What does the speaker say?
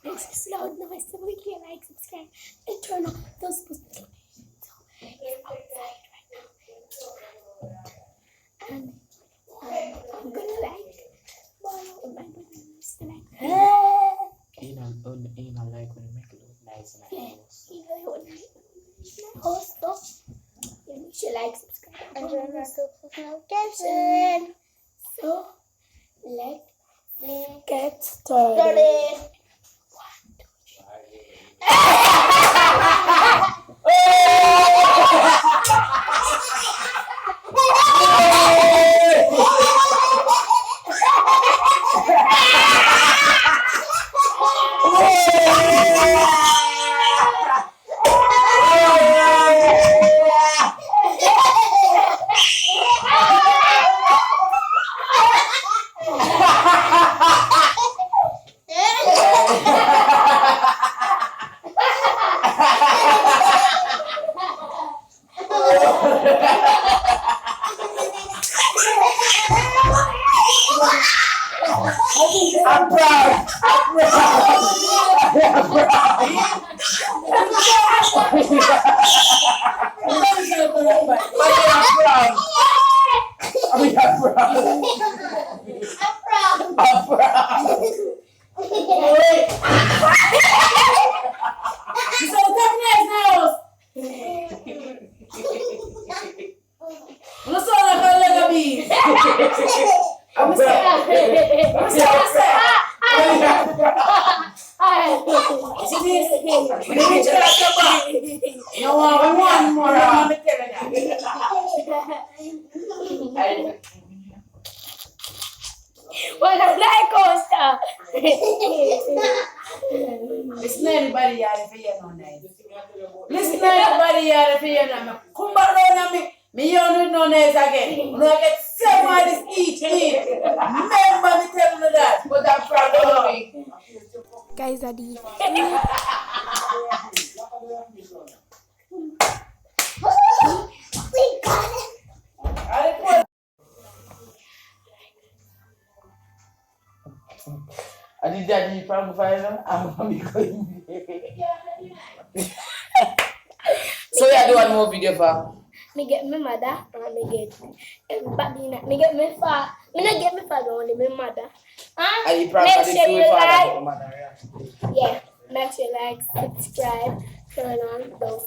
Make this loud noise so we can like, subscribe, and turn on those post notifications. So it's outside right now. And I'm gonna like borrow my brother's to like. You know, like when you make it look nice and nice. You know, when I host stuff, you should like, subscribe, and turn on those notifications. So let's get started. I'm proud. Well, I'm like coaster. Listen, everybody, y'all, if you know nice. Listen, everybody, y'all, if you know. Come back around me, you don't know nice again. You know, I get 7 of this each. Remember me telling you that. But I'm proud of me. Guys, are the we got it. I did that in Frank Final. I'm going to be going. So, yeah, do one more video for. Me get my mother and me get everybody. Me get my father. Me not get my father only my mother. Are you proud Make of the sure two you father like. and mother? Yeah, make sure you like, subscribe, turn on those